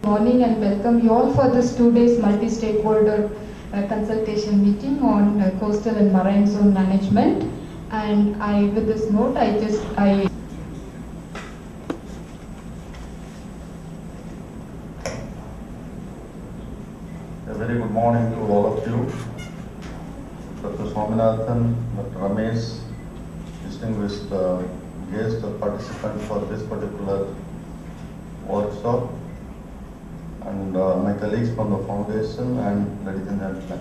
Morning and welcome you all for this 2 days multi-stakeholder consultation meeting on coastal and marine zone management. And with this note, I A very good morning to all of you. Dr. Swaminathan, Dr. Ramesh, distinguished guest or participant for this particular workshop, and my colleagues from the foundation, and ladies and gentlemen.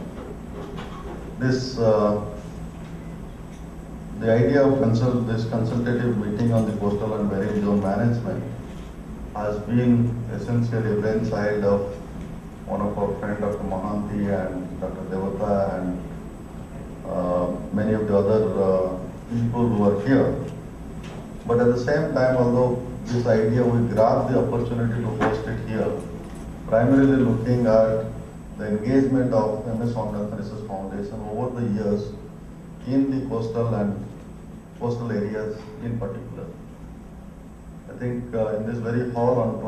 The idea of this consultative meeting on the coastal and marine zone management has been essentially a brainchild of one of our friends, Dr. Mohanty and Dr. Devata, and many of the other people who are here. But at the same time, although this idea, we grabbed the opportunity to host it here, primarily looking at the engagement of MS Swaminathan Foundation over the years in the coastal areas in particular. I think in this very hall on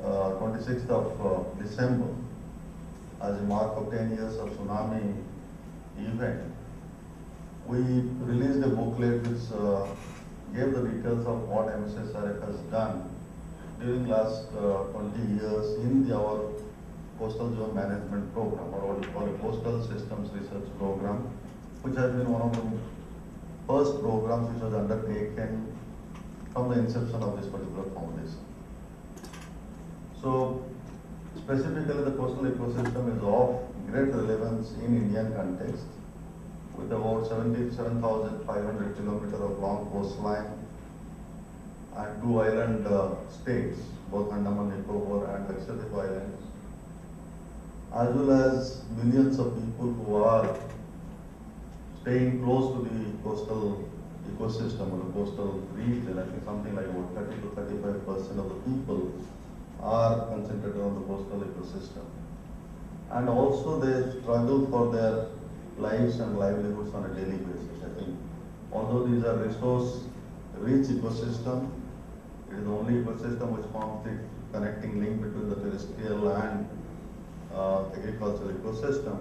26th of December, as a mark of 10 years of tsunami event, we released a booklet which gave the details of what MSSRF has done during last 20 years in our coastal zone management program, or what we call a coastal systems research program, which has been one of the first programs which was undertaken from the inception of this particular foundation. So, specifically the coastal ecosystem is of great relevance in Indian context, with about 77,500 kilometers of long coastline and 2 island states, both Andaman, Nicobar and Lakshadweep Islands, as well as millions of people who are staying close to the coastal ecosystem or the coastal region. I think something like about 30 to 35% of the people are concentrated on the coastal ecosystem. And also they struggle for their lives and livelihoods on a daily basis. I think although these are resource-rich ecosystem, it is the only ecosystem which forms the connecting link between the terrestrial and agricultural ecosystem.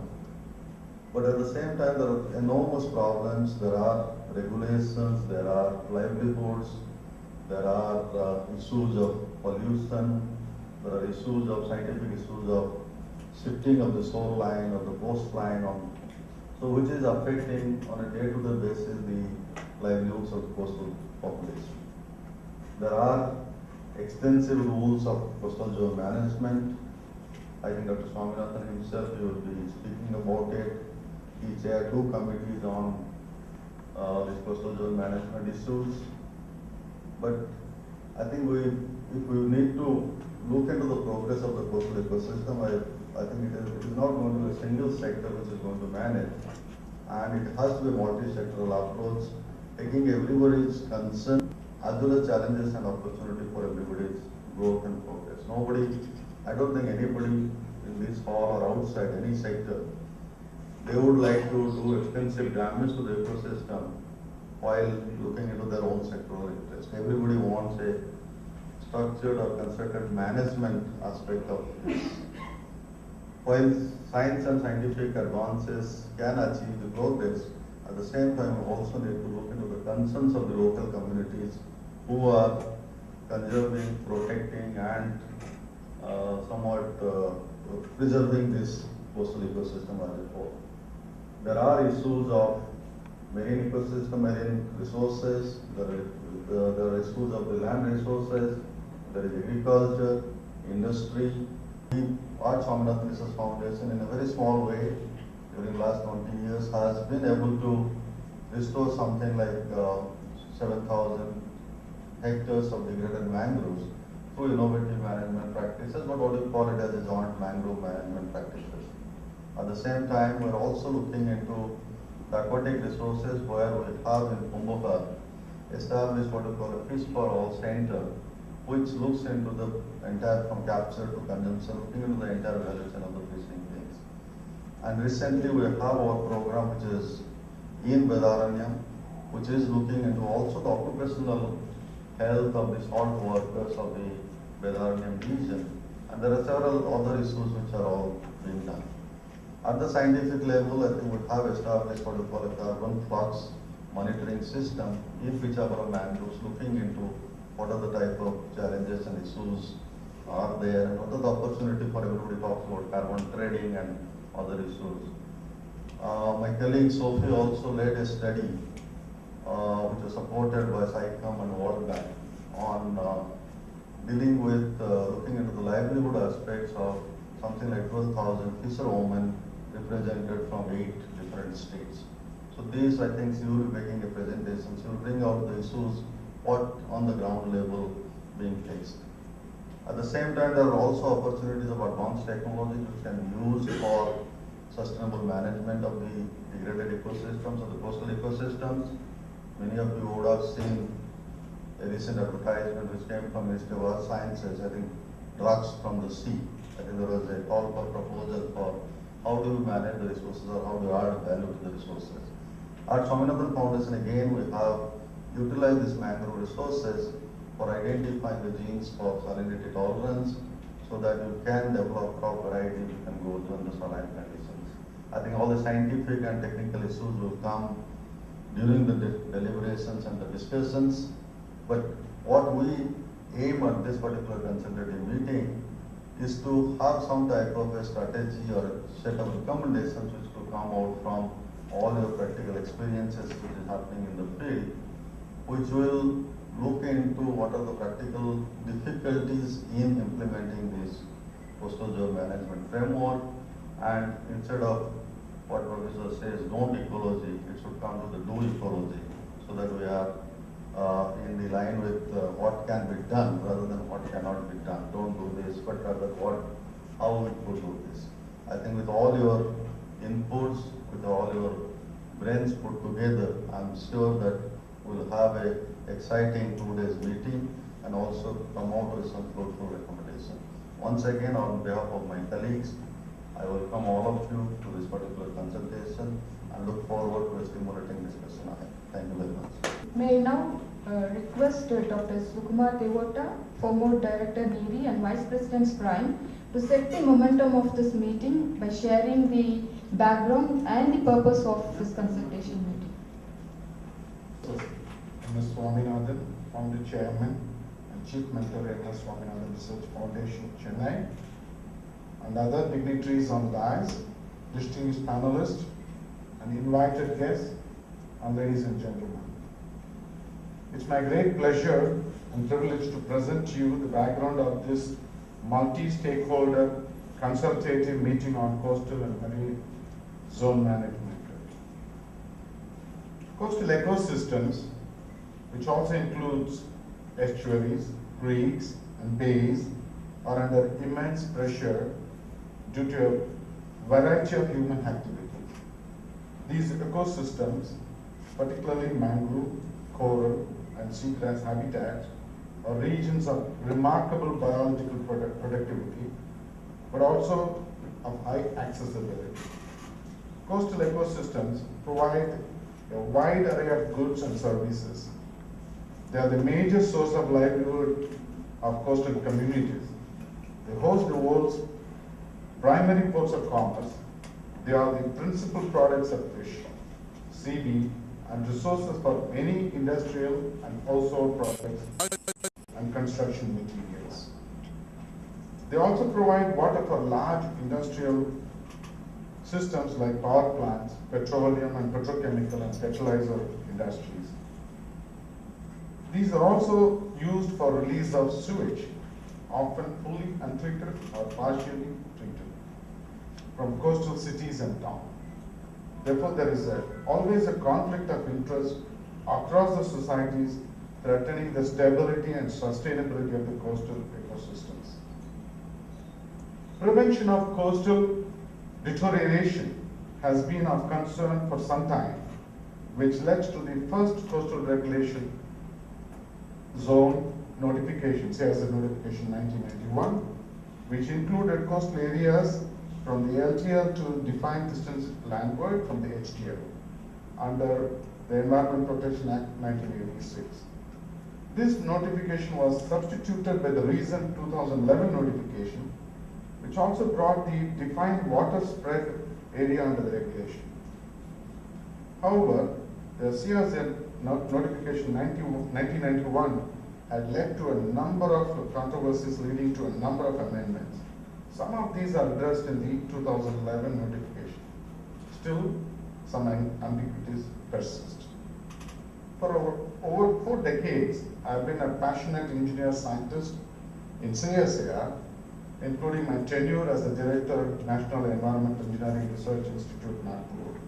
But at the same time, there are enormous problems. There are regulations, there are livelihoods, there are issues of pollution, there are issues of scientific issues of shifting of the shoreline or the coastline, so which is affecting on a day-to-day basis the livelihoods of the coastal population. There are extensive rules of coastal zone management. I think Dr. Swaminathan himself, he will be speaking about it. He chaired 2 committees on these coastal zone management issues. But I think if we need to look into the progress of the coastal ecosystem, I think it is not going to be a single sector which is going to manage, and it has to be a multi-sectoral approach, taking everybody's concern as well as challenges and opportunity for everybody's growth and progress. I don't think anybody in this hall or outside any sector, they would like to do extensive damage to the ecosystem while looking into their own sectoral interest. Everybody wants a structured or concerted management aspect of this. While science and scientific advances can achieve the progress, at the same time we also need to look into the concerns of the local communities who are conserving, protecting and somewhat preserving this coastal ecosystem as a whole. There are issues of marine ecosystem, marine resources, there are issues of the land resources, there is agriculture, industry. We at Swaminathan Foundation, in a very small way, during the last 20 years, has been able to restore something like 7,000 hectares of degraded mangroves through innovative management practices, but what we call it as a joint mangrove management practices. At the same time, we are also looking into the aquatic resources, where we have in Kumbhaka established what we call a Fish for All Center, which looks into the entire, from capture to consumption, looking into the entire value chain of the fishing things. And recently we have our program which is in Vedaranyam, which is looking into also the occupational health of the salt workers of the Vedaranyam region, and there are several other issues which are all being done. At the scientific level, I think we have established what we call a carbon flux monitoring system in Pichapura mangroves, looking into what are the type of challenges and issues are there, and what are the opportunity for everybody talks about carbon trading and other issues. My colleague Sophie also led a study which was supported by SciComm and World Bank on dealing with looking into the livelihood aspects of something like 12,000 fisherwomen represented from 8 different states. So these, I think, you will be making a presentation, you will bring out the issues what on the ground level being faced. At the same time, there are also opportunities of advanced technology which can be used for sustainable management of the degraded ecosystems or the coastal ecosystems. Many of you would have seen a recent advertisement which came from Ministry of Earth Sciences, I think drugs from the sea. I think there was a call for proposal for how do we manage the resources or how do we add value to the resources. At Swaminathan Foundation, again, we have utilized these mangrove resources for identifying the genes for salinity tolerance so that you can develop crop variety you can go through the saline conditions. I think all the scientific and technical issues will come during the deliberations and the discussions, but what we aim at this particular consultative meeting is to have some type of a strategy or a set of recommendations which will come out from all your practical experiences which is happening in the field, which will look into what are the practical difficulties in implementing this coastal zone management framework, and instead of what Professor says, don't ecology, it should come to the do ecology, so that we are in the line with what can be done rather than what cannot be done. Don't do this, but rather how we could do this. I think with all your inputs, with all your brains put together, I'm sure that we'll have a exciting 2 days meeting and also come out with some fruitful recommendations. Once again, on behalf of my colleagues, I welcome all of you to this particular consultation and look forward to a stimulating discussion ahead. Thank you very much. May I now request Dr. Sukumar Devota, former Director NERI and Vice President Sprime, to set the momentum of this meeting by sharing the background and the purpose of this consultation meeting. MS Swaminathan, Founder Chairman and Chief Mentor at MS Swaminathan Research Foundation, Chennai, and other dignitaries on the dais, distinguished panelists, and invited guests, and ladies and gentlemen. It's my great pleasure and privilege to present to you the background of this multi-stakeholder consultative meeting on coastal and marine zone management. Coastal ecosystems, which also includes estuaries, creeks, and bays, are under immense pressure due to a variety of human activities. These ecosystems, particularly mangrove, coral, and seagrass habitats, are regions of remarkable biological productivity, but also of high accessibility. Coastal ecosystems provide a wide array of goods and services. They are the major source of livelihood of coastal communities. They host the world's primary ports of commerce. They are the principal products of fish, seaweed, and resources for many industrial and household products and construction materials. They also provide water for large industrial systems like power plants, petroleum and petrochemical and fertilizer industries. These are also used for release of sewage, often fully untreated or partially treated, from coastal cities and towns. Therefore, there is always a conflict of interest across the societies threatening the stability and sustainability of the coastal ecosystems. Prevention of coastal deterioration has been of concern for some time, which led to the first coastal regulation zone notification, as a notification 1991, which included coastal areas from the LTL to defined distance landward from the HTL under the Environment Protection Act 1986. This notification was substituted by the recent 2011 notification, which also brought the defined water spread area under the regulation. However, the CRZ notification 1991 had led to a number of controversies leading to a number of amendments. Some of these are addressed in the 2011 notification. Still, some ambiguities persist. For over 4 decades, I've been a passionate engineer scientist in CSIR, including my tenure as the Director of National Environmental Engineering Research Institute, Nagpur.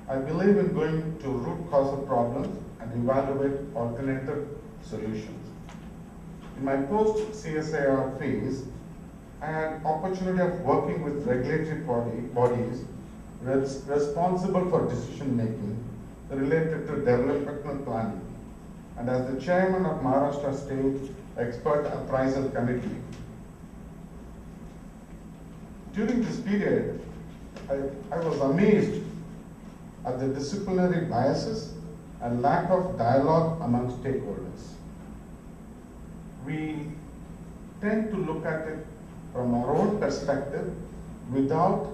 I believe in going to root cause of problems and evaluate alternative solutions. In my post-CSIR phase, I had opportunity of working with regulatory bodies responsible for decision making related to developmental planning, and as the chairman of Maharashtra State Expert Appraisal Committee. During this period, I was amazed at the disciplinary biases and lack of dialogue among stakeholders. We tend to look at it from our own perspective without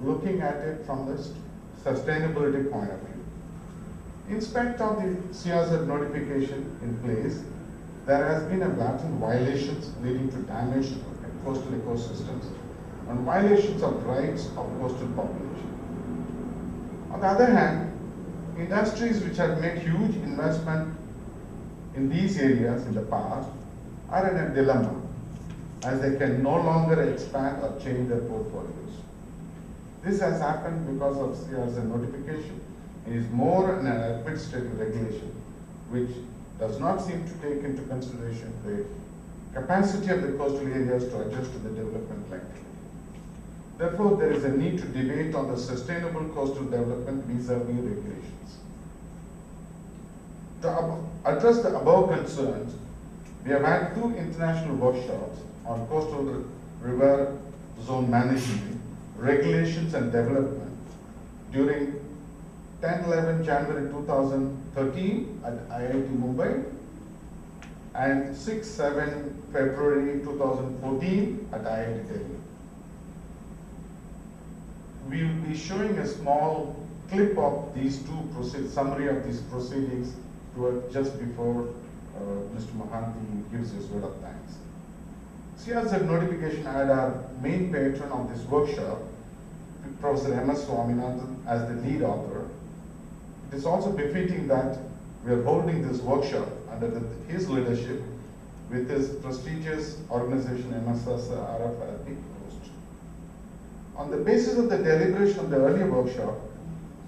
looking at it from the sustainability point of view. In spite of the CRZ notification in place, there has been a blatant violations leading to damage to coastal ecosystems and violations of rights of coastal population. On the other hand, industries which have made huge investment in these areas in the past are in a dilemma, as they can no longer expand or change their portfolios. This has happened because of CRZ notification. It is more an administrative regulation, which does not seem to take into consideration the capacity of the coastal areas to adjust to the development activity. Therefore, there is a need to debate on the sustainable coastal development vis-a-vis regulations. To address the above concerns, we have had 2 international workshops on coastal river zone management, regulations and development during 10-11 January 2013 at IIT Mumbai and 6-7 February 2014 at IIT Delhi. We will be showing a small clip of these summary of these proceedings just before Mr. Mohanty gives his word of thanks. CRZ notification had our main patron of this workshop, Professor M.S. Swaminathan, as the lead author. It is also befitting that we are holding this workshop under his leadership with his prestigious organization MSSRF as the host. On the basis of the deliberation of the earlier workshop,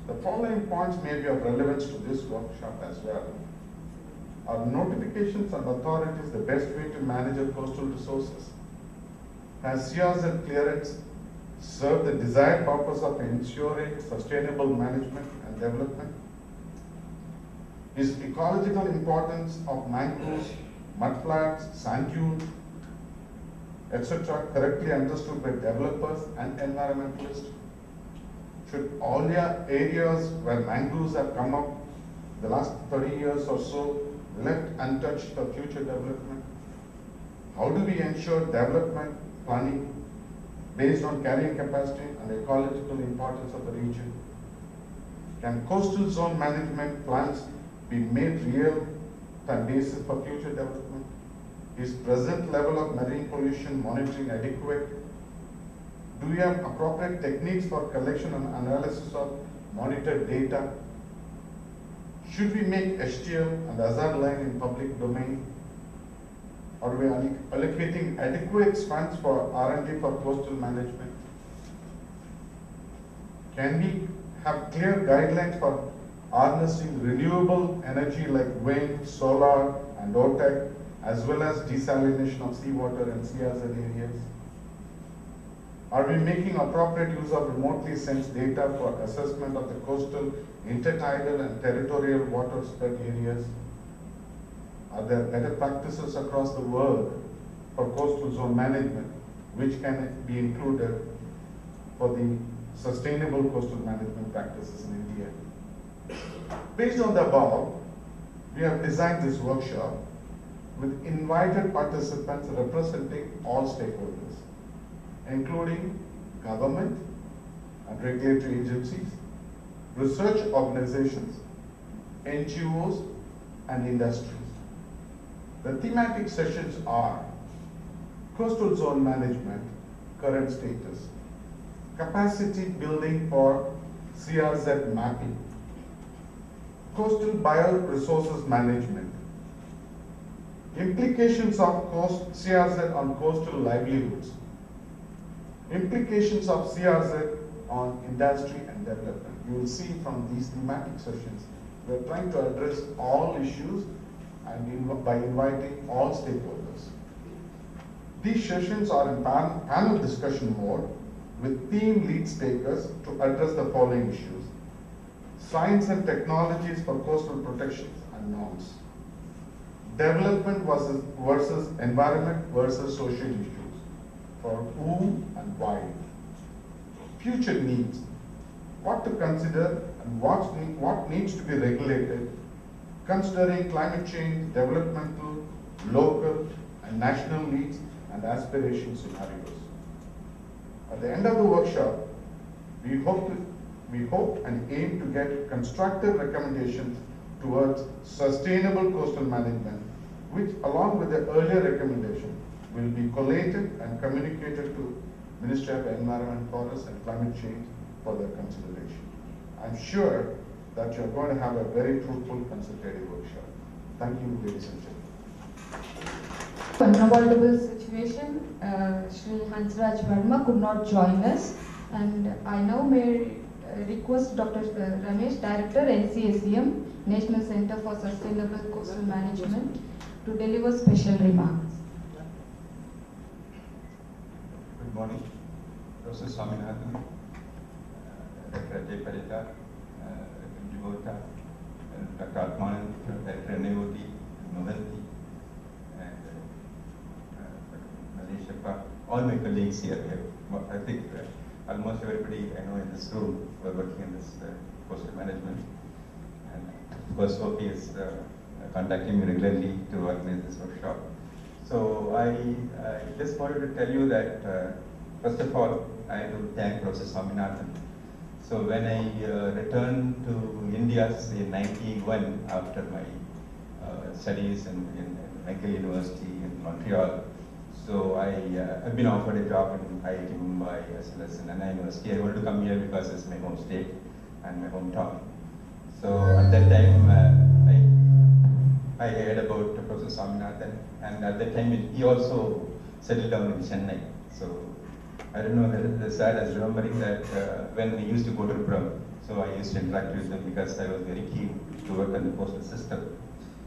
the following points may be of relevance to this workshop as well. Are notifications and authorities the best way to manage our coastal resources? Has CRZ clearance served the desired purpose of ensuring sustainable management and development? Is ecological importance of mangroves, mudflats, sand dunes, etc. correctly understood by developers and environmentalists? Should all the areas where mangroves have come up the last 30 years or so left untouched for future development? How do we ensure development planning based on carrying capacity and ecological importance of the region? Can coastal zone management plans be made real-time basis for future development? Is present level of marine pollution monitoring adequate? Do we have appropriate techniques for collection and analysis of monitored data? Should we make HTL and hazard line in public domain? Are we allocating adequate funds for R&D for coastal management? Can we have clear guidelines for harnessing renewable energy like wind, solar, and OTEC, as well as desalination of seawater and CRZ areas? Are we making appropriate use of remotely sensed data for assessment of the coastal, intertidal, and territorial water spread areas? Are there better practices across the world for coastal zone management which can be included for the sustainable coastal management practices in India? Based on the above, we have designed this workshop with invited participants representing all stakeholders, including government and regulatory agencies, research organizations, NGOs, and industries. The thematic sessions are coastal zone management, current status, capacity building for CRZ mapping, coastal bioresources management, implications of CRZ on coastal livelihoods, implications of CRZ on industry and development. You will see from these thematic sessions, we are trying to address all issues and by inviting all stakeholders. These sessions are in panel discussion mode with theme lead speakers to address the following issues: science and technologies for coastal protection and norms, development versus environment versus social issues, for who and why, future needs, what to consider and what needs to be regulated, considering climate change, developmental, local, and national needs and aspiration scenarios. At the end of the workshop, we hope and aim to get constructive recommendations towards sustainable coastal management, which along with the earlier recommendation will be collated and communicated to Ministry of Environment, Forests and Climate Change for their consideration. I'm sure that you're going to have a very fruitful consultative workshop. Thank you, ladies and gentlemen. Unavoidable situation, Shri Hansraj Verma could not join us, and I now may request Dr. Ramesh, Director, NCSEM, National Center for Sustainable Coastal Management, to deliver special remarks. Good morning, Professor Swaminathan, Dr. Ajay Parita, Devota, Dr. Atmanan, Dr. Nevoti, Novelty, and Maleshapa, all my colleagues here. I think almost everybody I know in this room were working in this coastal management. And of course, Sophie is contacting me regularly to organize this workshop. So I just wanted to tell you that, first of all, I have to thank Professor Swaminathan. So when I returned to India in '91 after my studies in Michael University in Montreal, so I've been offered a job in IIT Mumbai as well as in Chennai University. I wanted to come here because it's my home state and my hometown. So at that time, I heard about Professor Swaminathan, and at that time he also settled down in Chennai. So I don't know the sad as remembering that when we used to go to Sprime, so I used to interact with him because I was very keen to work on the coastal system.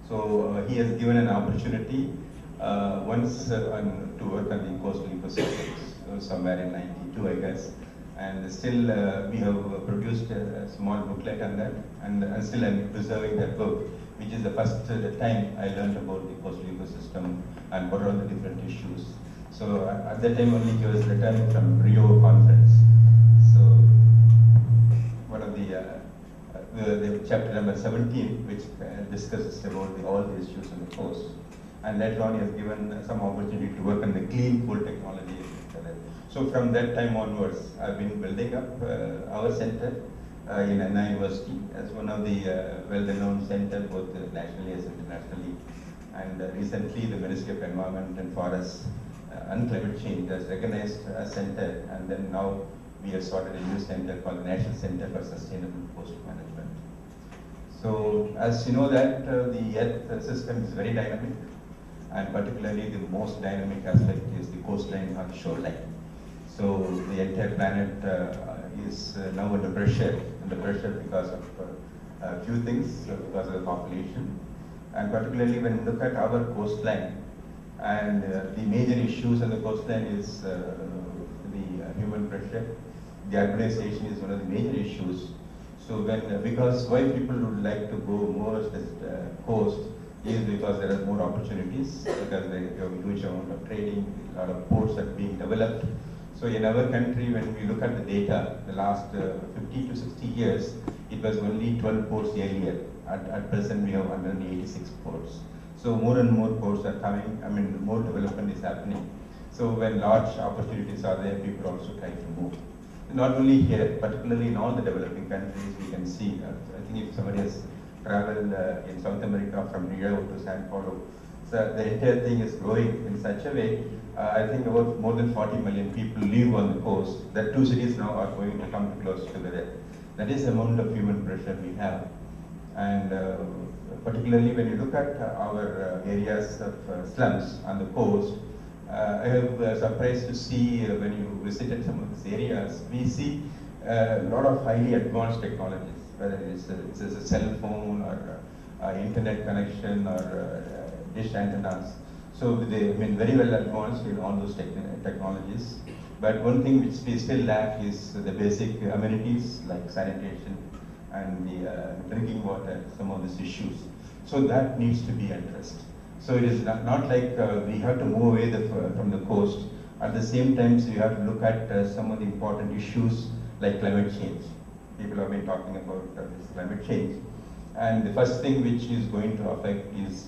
So he has given an opportunity once to work on the coastal ecosystems, somewhere in '92, I guess. And still we have produced a small booklet on that, and still I'm preserving that book, which is the first time I learned about the coastal ecosystem and what are the different issues. So at that time only he was returning from Rio conference. So one of the chapter number 17, which discusses about all the issues on the coast. And later on he has given some opportunity to work on the clean coal technology. So from that time onwards, I've been building up our center in Chennai University as one of the well-renowned centers both nationally as internationally. And recently the Ministry of Environment and Forests and Climate Change has recognized a center, and then now we have started a new center called the National Center for Sustainable Coastal Management. So as you know that the Earth system is very dynamic, and particularly the most dynamic aspect is the coastline or the shoreline. So the entire planet is now under pressure because of a few things, because of the population, and particularly when you look at our coastline, and the major issues on the coastline is the human pressure. The urbanization is one of the major issues. So because why people would like to go more to the coast is because there are more opportunities, because there is a huge amount of trading, a lot of ports are being developed. So in our country, when we look at the data, the last 50 to 60 years, it was only 12 ports earlier. At present, we have 186 ports. So more and more ports are coming, I mean, more development is happening. So when large opportunities are there, people also try to move. Not only here, particularly in all the developing countries, we can see, I think if somebody has traveled in South America from Rio to San Paulo, so the entire thing is growing in such a way. I think about more than 40 million people live on the coast. That two cities now are going to come close together. That is the amount of human pressure we have. And particularly when you look at our areas of slums on the coast, I was surprised to see when you visited some of these areas, we see a lot of highly advanced technologies, whether it's a cell phone or internet connection or dish antennas. So they, I mean, very well advanced in all those technologies. But one thing which we still lack is the basic amenities like sanitation and the drinking water, some of these issues. So that needs to be addressed. So it is not like we have to move away from the coast. At the same time, so you have to look at some of the important issues like climate change. People have been talking about this climate change. And the first thing which is going to affect is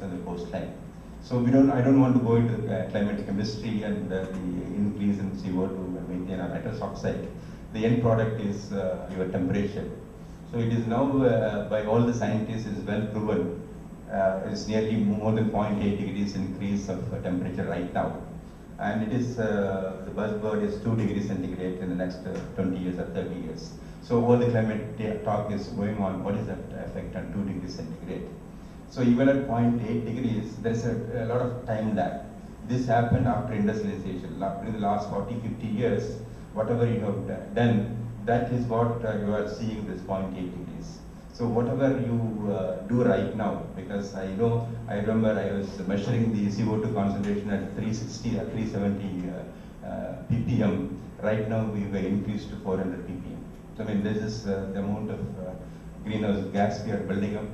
on the coastline. So I don't want to go into climate chemistry and the increase in CO2 and methane or nitrous oxide. The end product is your temperature. So it is now by all the scientists is well proven. It's nearly more than 0.8 degrees increase of temperature right now. And it is, the buzzword is 2 degrees centigrade in the next 20 years or 30 years. So all the climate talk is going on, what is that effect on 2 degrees centigrade? So even at 0.8 degrees, there's a lot of time lag. This happened after industrialization. In the last 40, 50 years, whatever you have done, that is what you are seeing this 0.8 degrees. So whatever you do right now, because I remember I was measuring the CO2 concentration at 360 or 370 ppm. Right now we were increased to 400 ppm. So I mean, this is the amount of greenhouse gas we are building up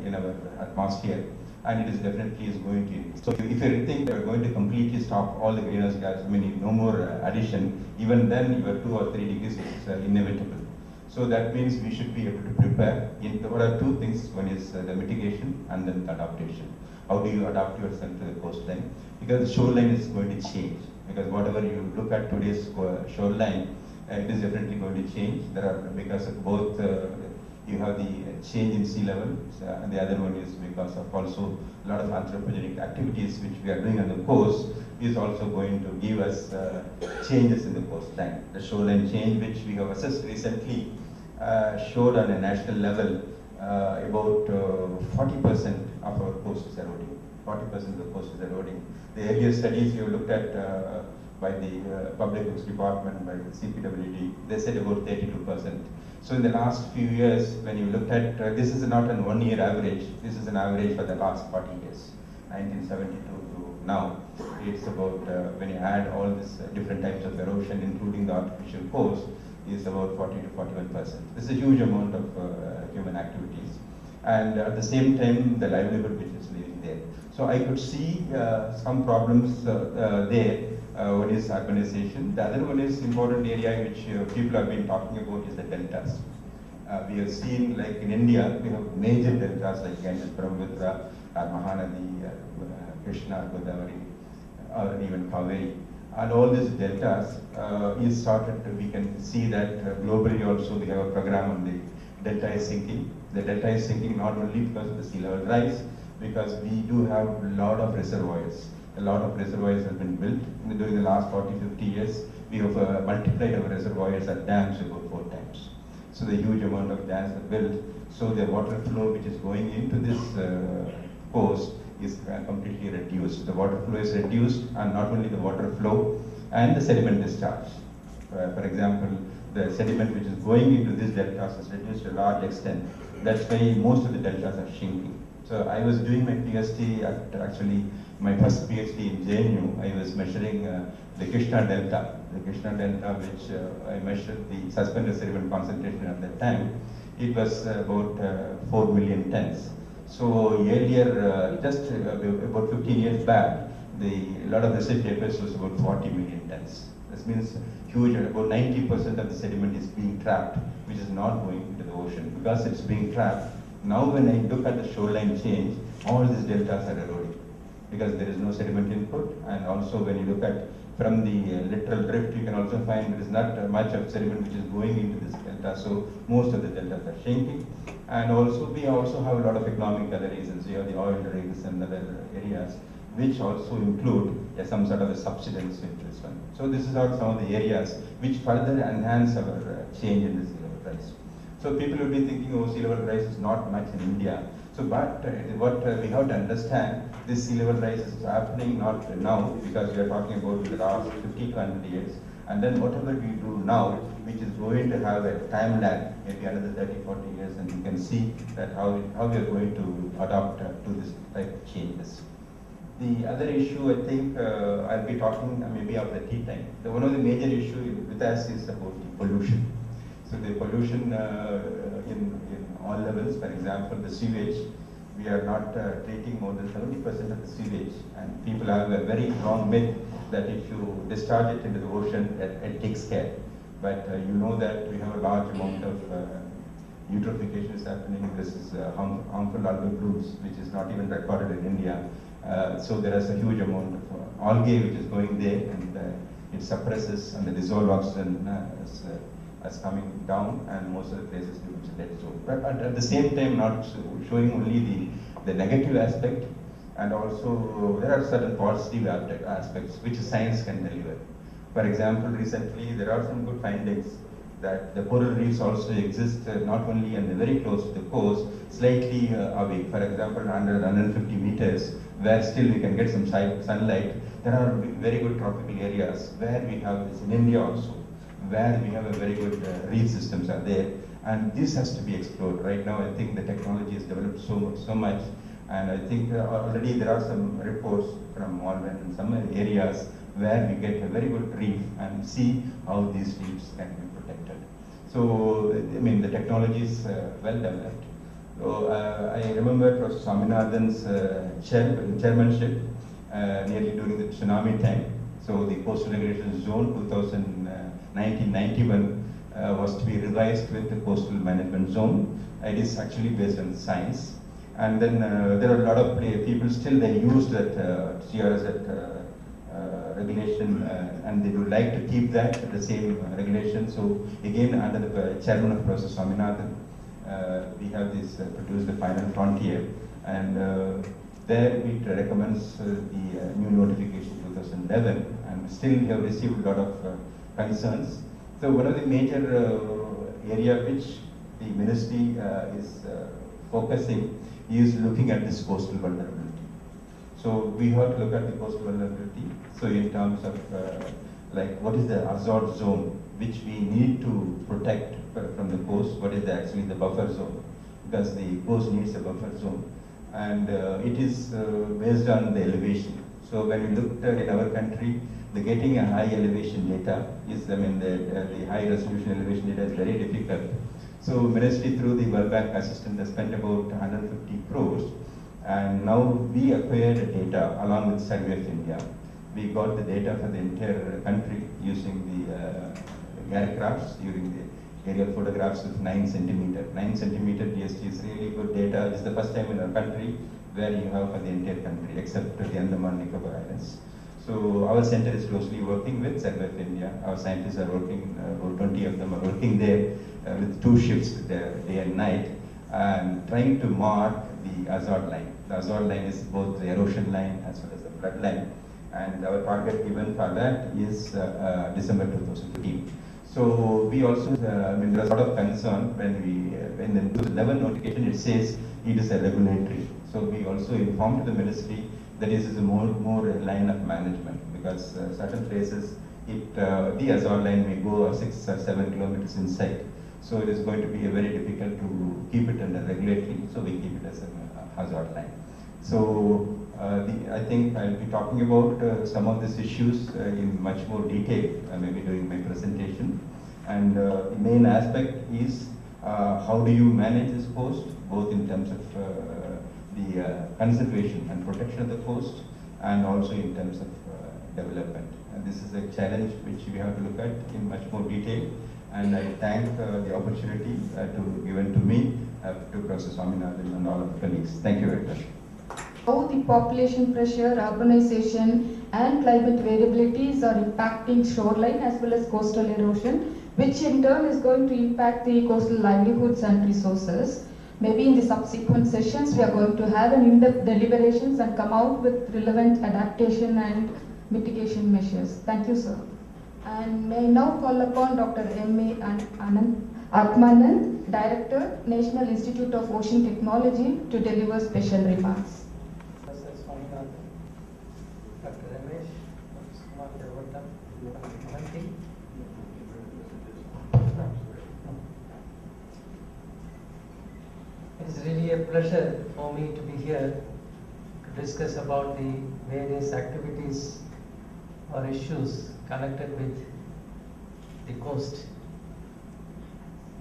in our atmosphere, and it is definitely is going to increase. So if you think we are going to completely stop all the greenhouse gas, I mean no more addition, even then your 2 or 3 degrees is inevitable. So that means we should be able to prepare. There are two things. One is the mitigation and then the adaptation. How do you adapt yourself to the coastline? Because the shoreline is going to change. Because whatever you look at today's shoreline, it is definitely going to change. There are, because of both, you have the change in sea level, and the other one is because of also a lot of anthropogenic activities which we are doing on the coast is also going to give us changes in the coastline. The shoreline change, which we have assessed recently, showed on a national level about 40% of our coast is eroding. 40% of the coast is eroding. The earlier studies we have looked at by the Public Works Department, by the CPWD, they said about 32%. So in the last few years, when you look at, this is not an 1 year average, this is an average for the last 40 years, 1972 to now. It's about, when you add all these different types of erosion, including the artificial coast, is about 40 to 41%. This is a huge amount of human activities. And at the same time, the livelihood which is living there. So I could see some problems there. One is urbanization. The other one is important area which people have been talking about is the deltas. We have seen, like in India, we have major deltas like Ganges, Brahmaputra, Mahanadi, Krishna, Godavari, or even Kaveri. And all these deltas is started, we can see that globally also we have a program on the delta is sinking. The delta is sinking not only because of the sea level rise, because we do have a lot of reservoirs. A lot of reservoirs have been built. During the last 40, 50 years, we have multiplied our reservoirs at dams about 4 times. So the huge amount of dams are built. So the water flow which is going into this coast is completely reduced. The water flow is reduced, and not only the water flow and the sediment discharge. For example, the sediment which is going into these deltas is reduced to a large extent. That's why most of the deltas are shrinking. So I was doing my PhD at actually my first PhD in JNU. I was measuring the Krishna Delta. The Krishna Delta, which I measured the suspended sediment concentration at that time, it was about 4 million tons. So earlier, just about 15 years back, a lot of research papers was about 40 million tons. This means huge, about 90% of the sediment is being trapped, which is not going into the ocean. Because it's being trapped, now when I look at the shoreline change, all these deltas are eroding because there is no sediment input, and also when you look at from the lateral drift, you can also find there is not much of sediment which is going into this delta, so most of the deltas are shrinking. And also we also have a lot of economic other reasons. You have the oil rigs and other areas which also include some sort of a subsidence into this one. So this is are some of the areas which further enhance our change in the sea level rise. So people will be thinking, oh, sea level rise is not much in India. So, but what we have to understand, this sea level rise is happening not now, because we are talking about the last 50 to 100 years. And then whatever we do now, which is going to have a time lag, maybe another 30, 40 years, and you can see that how we are going to adapt to this type of changes. The other issue, I think, I'll be talking maybe of the tea time. One of the major issues with us is about the pollution. So the pollution in all levels, for example, the sewage, we are not treating more than 70% of the sewage, and people have a very wrong myth that if you discharge it into the ocean, it takes care. But you know that we have a large amount of eutrophication is happening. This is harmful algal blooms, which is not even recorded in India. So there is a huge amount of algae which is going there, and it suppresses, and the dissolved oxygen is coming down, and most of the places becomes a dead zone. But at the same time, not showing only the negative aspect, and also there are certain positive aspects which science can deliver. For example, recently there are some good findings that the coral reefs also exist not only and very close to the coast, slightly away. For example, 150 meters, where still we can get some sunlight. There are very good tropical areas where we have this in India also, where we have a very good reef systems are there, and this has to be explored. Right now, I think the technology has developed so much, and I think already there are some reports from Malvern and some areas where we get a very good reef and see how these reefs can be protected. So, I mean, the technology is well developed. So, I remember Professor Swaminathan's chairmanship nearly during the tsunami time. So, the coastal regulation zone 1991 was to be revised with the coastal management zone. It is actually based on science. And then there are a lot of people still they use that CRZ regulation, and they would like to keep that the same regulation. So again, under the chairman of Professor Swaminathan, we have this produced the final frontier, and there it recommends the new notification 2011, and still we have received a lot of concerns. So one of the major area which the ministry is focusing is looking at this coastal vulnerability. So we have to look at the coastal vulnerability. So in terms of like what is the hazard zone which we need to protect from the coast, what is actually the buffer zone, because the coast needs a buffer zone, and it is based on the elevation. So when we looked at in our country, the getting a high elevation data is, I mean, the high resolution elevation data is very difficult. So ministry through the World Bank assistance has spent about 150 crores, and now we acquired the data along with Survey of India. We got the data for the entire country using the aircrafts during the aerial photographs with 9 centimeter. 9 centimeter DST is really good data. It's the first time in our country where you have for the entire country, except the Andaman Nicobar Islands. So our center is closely working with Survey of India. Our scientists are working, about 20 of them are working there with 2 shifts day and night, and trying to mark the hazard line. The hazard line is both the erosion line as well as the flood line. And our target given for that is December 2015. So we also, I mean, there's a lot of concern when the 2011 notification, it says it is a regulatory. So we also informed the ministry that this is a more line of management, because certain places the hazard line may go 6 or 7 kilometers inside. So it is going to be very difficult to keep it under regulatory. So we keep it as a hazard line. So I think I'll be talking about some of these issues in much more detail, maybe during my presentation. And the main aspect is how do you manage this coast, both in terms of the conservation and protection of the coast, and also in terms of development. And this is a challenge which we have to look at in much more detail. And I thank the opportunity given to me, to Professor Swaminathan and all of the colleagues. Thank you very much. how the population pressure, urbanization, and climate variabilities are impacting shoreline as well as coastal erosion, which in turn is going to impact the coastal livelihoods and resources. Maybe in the subsequent sessions, we are going to have an in-depth deliberations and come out with relevant adaptation and mitigation measures. Thank you, sir. And may I now call upon Dr. M.A. Atmanand, Director, National Institute of Ocean Technology, to deliver special remarks. It is really a pleasure for me to be here to discuss about the various activities or issues connected with the coast.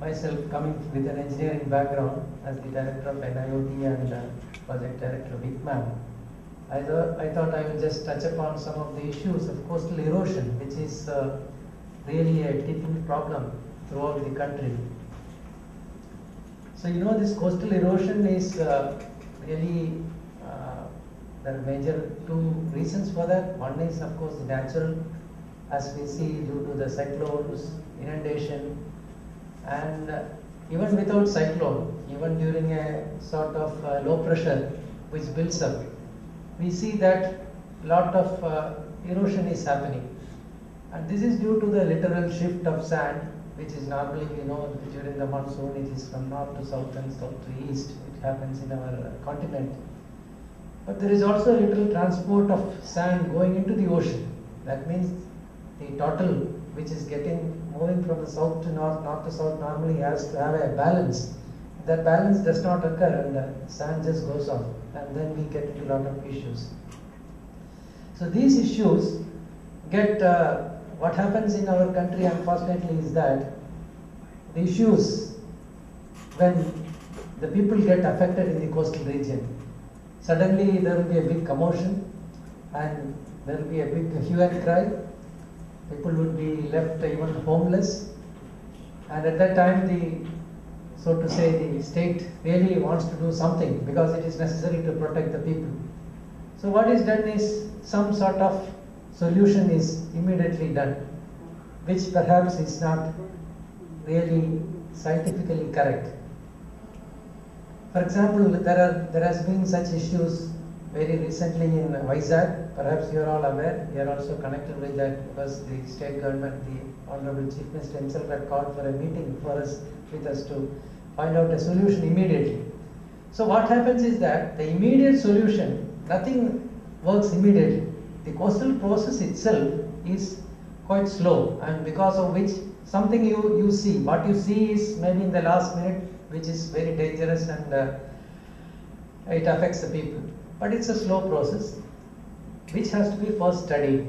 Myself coming with an engineering background as the director of NIOT and project director of ICMAM, I thought I would just touch upon some of the issues of coastal erosion, which is really a tipping problem throughout the country. So this coastal erosion is really, there are major two reasons for that. One is of course the natural, as we see due to the cyclones, inundation, and even without cyclone, even during a sort of low pressure which builds up, we see that a lot of erosion is happening. And this is due to the literal shift of sand, which is normally, during the monsoon, it is from north to south and south to east. It happens in our continent. But there is also a little transport of sand going into the ocean. That means the total, which is moving from the south to north, north to south, normally has to have a balance. If that balance does not occur and the sand just goes off, and then we get into a lot of issues. So these issues get, what happens in our country unfortunately is that the issues when the people get affected in the coastal region, suddenly there will be a big commotion and there will be a big hue and cry. People would be left even homeless, and at that time the state really wants to do something because it is necessary to protect the people. So what is done is some sort of solution is immediately done, which perhaps is not really scientifically correct. For example, there has been such issues very recently in Vizag. Perhaps you are all aware. We are also connected with that because the state government, the Honorable Chief Minister himself had called for a meeting with us to find out a solution immediately. So what happens is that the immediate solution, nothing works immediately. The coastal process itself is quite slow, and because of which something you see, what you see is maybe in the last minute, which is very dangerous and it affects the people. But it's a slow process which has to be first studied.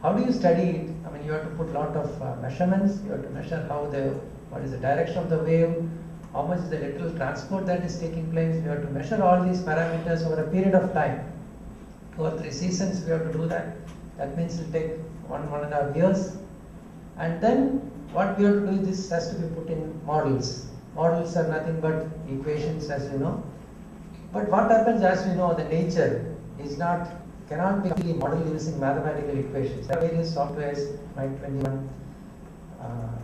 How do you study it? I mean, you have to put a lot of measurements. You have to measure what is the direction of the wave, how much is the lateral transport that is taking place. You have to measure all these parameters over a period of time. 2 or 3 seasons we have to do that. That means it will take 1.5 years. And then what we have to do is this has to be put in models. Models are nothing but equations, as you know. But what happens, as we know, the nature cannot be modeled using mathematical equations. There are various softwares, Might 21,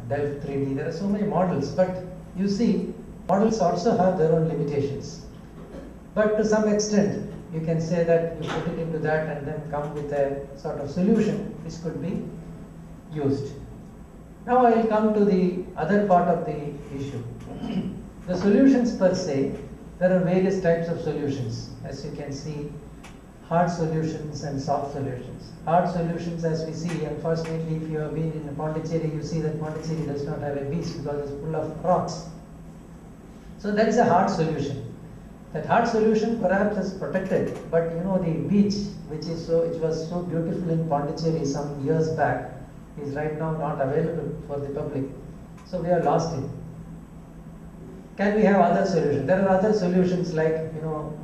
Delft 3D. There are so many models, but you see, models also have their own limitations. But to some extent, you can say that you put it into that and then come with a sort of solution which could be used. Now I will come to the other part of the issue. The solutions per se, there are various types of solutions. As you can see, hard solutions and soft solutions. Hard solutions, as we see, unfortunately, if you have been in Pondicherry, you see that Pondicherry does not have a beach because it's full of rocks. So that is a hard solution. That hard solution perhaps is protected, but the beach, which was so beautiful in Pondicherry some years back, is right now not available for the public. So we have lost it. Can we have other solutions? There are other solutions like,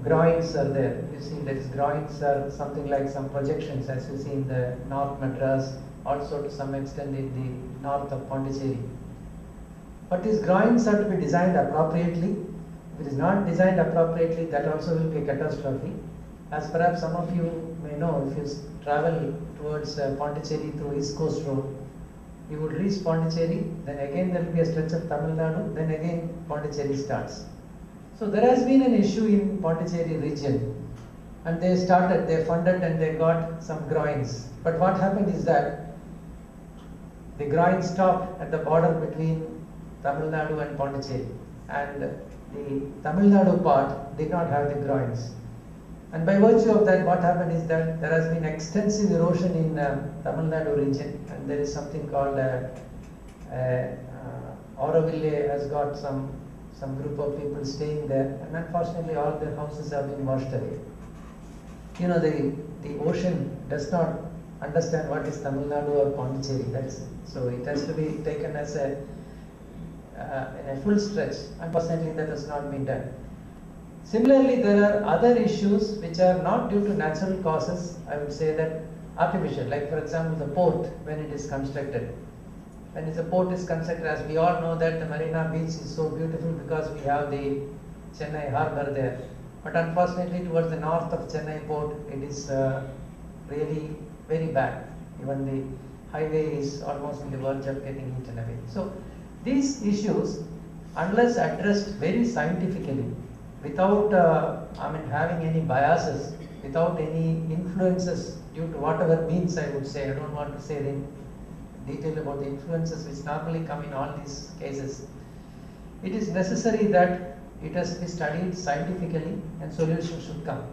groins are there. You see these groins are something like some projections, as you see in the North Madras, also to some extent in the north of Pondicherry. But these groins are to be designed appropriately. If it is not designed appropriately, that also will be a catastrophe. As perhaps some of you may know, if you travel towards Pondicherry through East Coast Road, you would reach Pondicherry, then again there will be a stretch of Tamil Nadu, then again Pondicherry starts. So there has been an issue in Pondicherry region, and they funded and they got some groins. But what happened is that the groin stopped at the border between Tamil Nadu and Pondicherry, and the Tamil Nadu part did not have the groins. And by virtue of that, what happened is that there has been extensive erosion in Tamil Nadu region, and there is something called Auroville has got some group of people staying there, and unfortunately all their houses have been washed away. You know, the ocean does not understand what is Tamil Nadu or Pondicherry. So it has to be taken as in a full stretch. Unfortunately, that has not been done. Similarly, there are other issues which are not due to natural causes. I would say that artificial, like for example the port when it is constructed. When the port is constructed, as we all know that the Marina Beach is so beautiful because we have the Chennai harbour there. But unfortunately towards the north of Chennai port, it is really very bad. Even the highway is almost on the verge of getting eaten away. So these issues, unless addressed very scientifically, without having any biases, without any influences due to whatever means, I would say, I don't want to say in detail about the influences which normally come in all these cases. It is necessary that it has to be studied scientifically and solutions should come.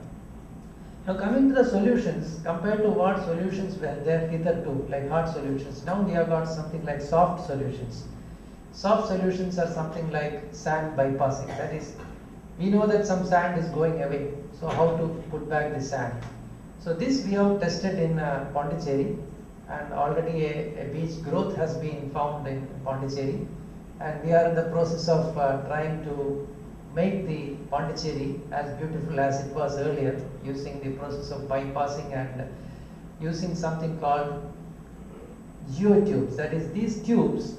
Now coming to the solutions, compared to what solutions were there hitherto, like hard solutions, now we have got something like soft solutions. Soft solutions are something like sand bypassing. That is, we know that some sand is going away, so how to put back the sand. So this we have tested in Pondicherry, and already a beach growth has been found in Pondicherry, and we are in the process of trying to make the Pondicherry as beautiful as it was earlier, using the process of bypassing and using something called geotubes. That is, these tubes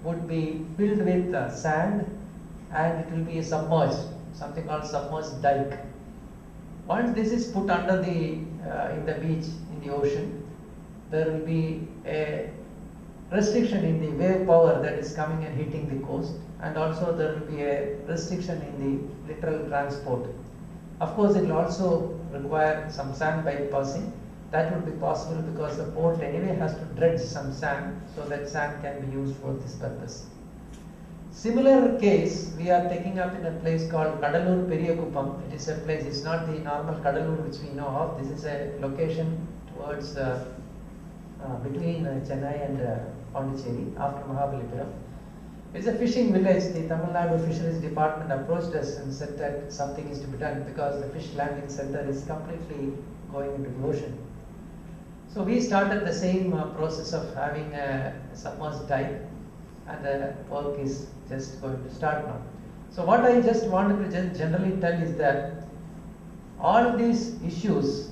would be filled with sand and it will be submerged, something called submerged dike. Once this is put under in the beach, in the ocean, there will be a restriction in the wave power that is coming and hitting the coast, and also there will be a restriction in the littoral transport. Of course, it will also require some sand bypassing. That would be possible because the port anyway has to dredge some sand, so that sand can be used for this purpose. Similar case we are taking up in a place called Kadalur Periyakupam. It is a place, it's not the normal Kadalur which we know of. This is a location towards between Chennai and Pondicherry after Mahabalipuram. It's a fishing village. The Tamil Nadu Fisheries Department approached us and said that something is to be done because the fish landing center is completely going into the ocean. So we started the same process of having a submerged dike, and the work is just going to start now. So what I just wanted to generally tell is that all these issues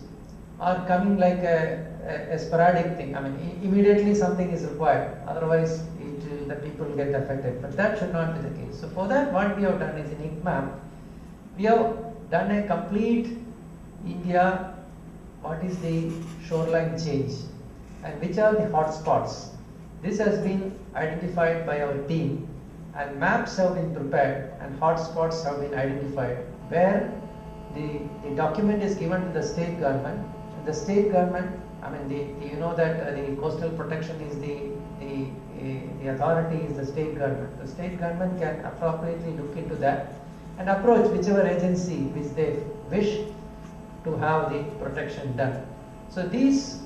are coming like a sporadic thing. I mean, immediately something is required, otherwise the people get affected. But that should not be the case. So for that, what we have done is in INCMAP, we have done a complete India, what is the shoreline change and which are the hotspots. This has been identified by our team, and maps have been prepared and hotspots have been identified, where the document is given to the state government. And the state government, I mean, you know that the coastal protection is the authority is the state government. The state government can appropriately look into that and approach whichever agency which they wish to have the protection done. So these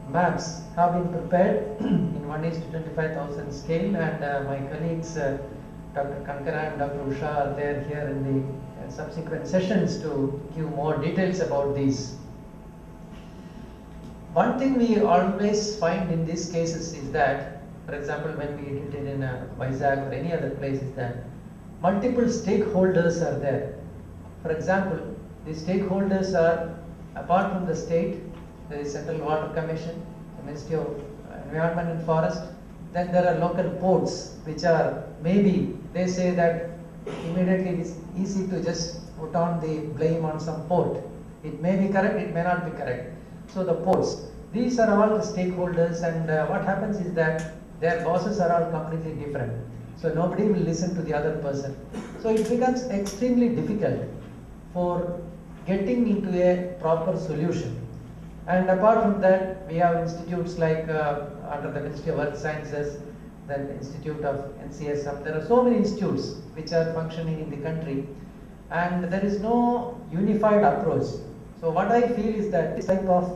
maps have been prepared in 1:25,000 scale, and my colleagues Dr. Kankara and Dr. Usha are there here in the subsequent sessions to give more details about these. One thing we always find in these cases is that, for example, when we did it in Vizag or any other place, is that multiple stakeholders are there. For example, the stakeholders are, apart from the state, there is Central Water Commission, the Ministry of Environment and Forest, then there are local ports which are, maybe they say that immediately it is easy to just put on the blame on some port. It may be correct, it may not be correct. So the ports, these are all the stakeholders, and what happens is that their bosses are all completely different. So nobody will listen to the other person. So it becomes extremely difficult for getting into a proper solution. And apart from that, we have institutes like under the Ministry of Earth Sciences, the Institute of NCSM. There are so many institutes which are functioning in the country, and there is no unified approach. So what I feel is that this type of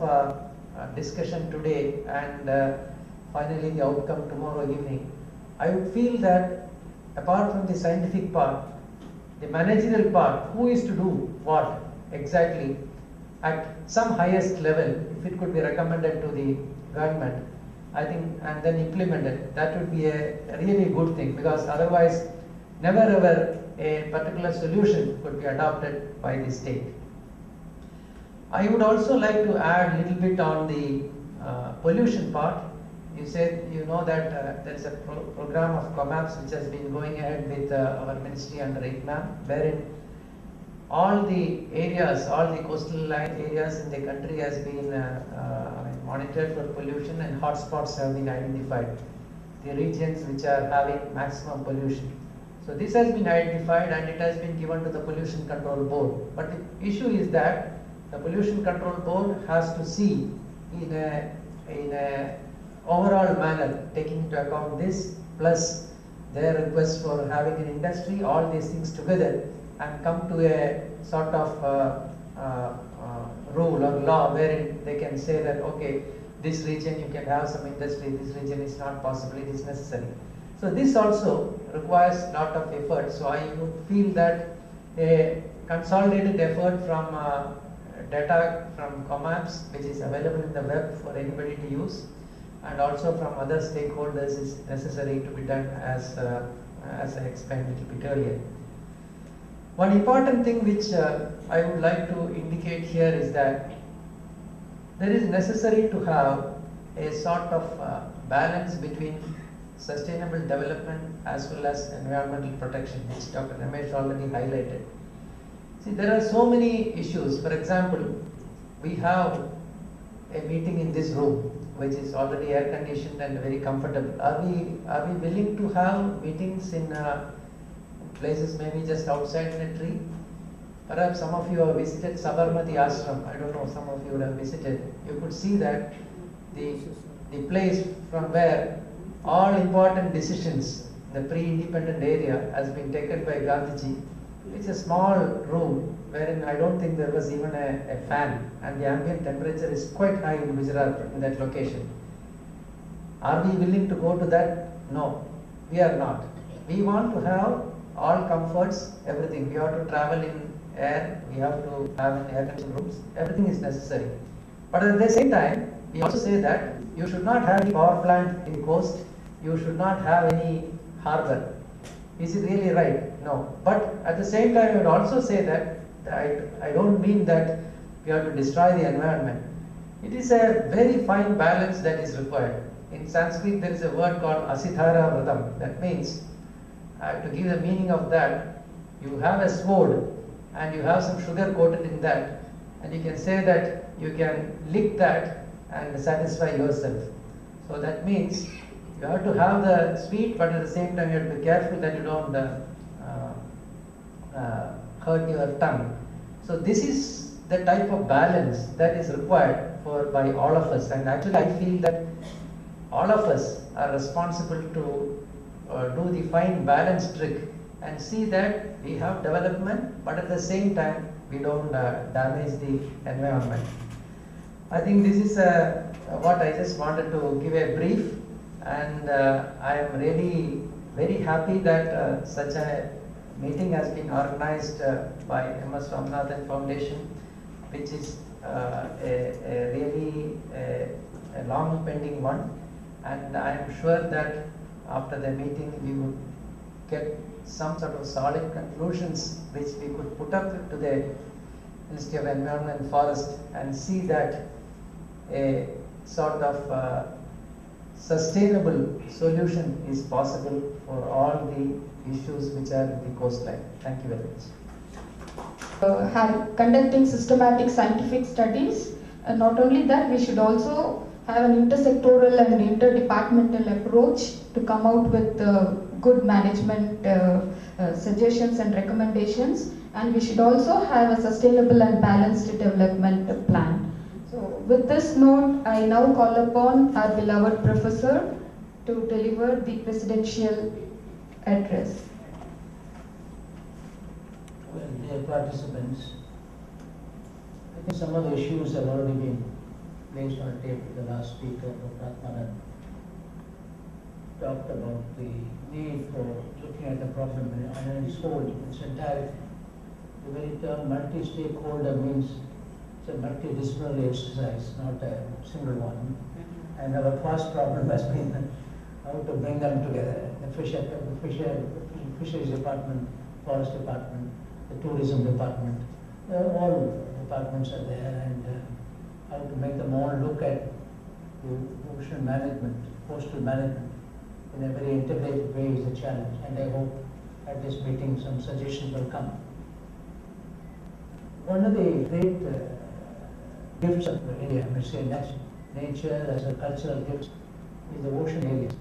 discussion today and finally the outcome tomorrow evening, I would feel that apart from the scientific part, the managerial part, who is to do what exactly at some highest level, if it could be recommended to the government, I think, and then implemented, that would be a really good thing, because otherwise never ever a particular solution could be adopted by the state. I would also like to add a little bit on the pollution part. You said, you know, that there is a program of COMAPS which has been going ahead with our ministry under ICMAM, wherein all the areas, all the coastal line areas in the country has been monitored for pollution, and hotspots have been identified, the regions which are having maximum pollution. So this has been identified and it has been given to the Pollution Control Board. But the issue is that the Pollution Control Board has to see in a overall manner, taking into account this plus their request for having an industry, all these things together, and come to a sort of rule or law wherein they can say that, okay, this region you can have some industry, this region is not possible, it is necessary. So this also requires a lot of effort. So I would feel that a consolidated effort from data from COMAPS, which is available in the web for anybody to use, and also from other stakeholders, is necessary to be done, as I explained a little bit earlier. One important thing which I would like to indicate here is that there is necessary to have a sort of balance between sustainable development as well as environmental protection, which Dr. Ramesh already highlighted. See, there are so many issues. For example, we have a meeting in this room which is already air conditioned and very comfortable. Are we willing to have meetings in places maybe just outside in a tree? Perhaps some of you have visited Sabarmati Ashram. I don't know, some of you would have visited. You could see that the place from where all important decisions in the pre-independent area has been taken by Gandhiji. It's a small room wherein I don't think there was even a fan, and the ambient temperature is quite high in Gujarat in that location. Are we willing to go to that? No, we are not. We want to have all comforts, everything. We have to travel in air, we have to have an air conditioned rooms, everything is necessary. But at the same time, we also say that you should not have any power plant in coast, you should not have any harbor. Is it really right? No. But at the same time, I would also say that I don't mean that we have to destroy the environment. It is a very fine balance that is required. In Sanskrit, there is a word called asithara vratam. That means, to give the meaning of that, you have a sword and you have some sugar coated in that, and you can say that you can lick that and satisfy yourself. So that means you have to have the sweet, but at the same time you have to be careful that you don't hurt your tongue. So this is the type of balance that is required by all of us, and actually I feel that all of us are responsible to do the fine balance trick and see that we have development, but at the same time we don't damage the environment. I think this is what I just wanted to give a brief, and I am really very happy that such a meeting has been organized by MS Ramanathan Foundation, which is a really long pending one, and I am sure that after the meeting we would get some sort of solid conclusions which we could put up to the Ministry of Environment and Forest and see that a sort of sustainable solution is possible for all the issues which are in the coastline. Thank you very much. conducting systematic scientific studies. Not only that, we should also have an intersectoral and interdepartmental approach to come out with good management suggestions and recommendations, and we should also have a sustainable and balanced development plan. So with this note, I now call upon our beloved professor to deliver the presidential address. Well, dear participants, I think some of the issues have already been placed on the table. The last speaker, Dr. Atmanan, talked about the need for looking at the problem in its whole, its entirety. The very term multi-stakeholder means it's a multidisciplinary exercise, not a single one. And our first problem has been how to bring them together. The fisheries department, forest department, the tourism department, all departments are there, and how to make them all look at the ocean management, coastal management in a very integrated way is a challenge, and I hope at this meeting some suggestions will come. One of the great gifts of India, I may say nature as a cultural gift, is the ocean areas.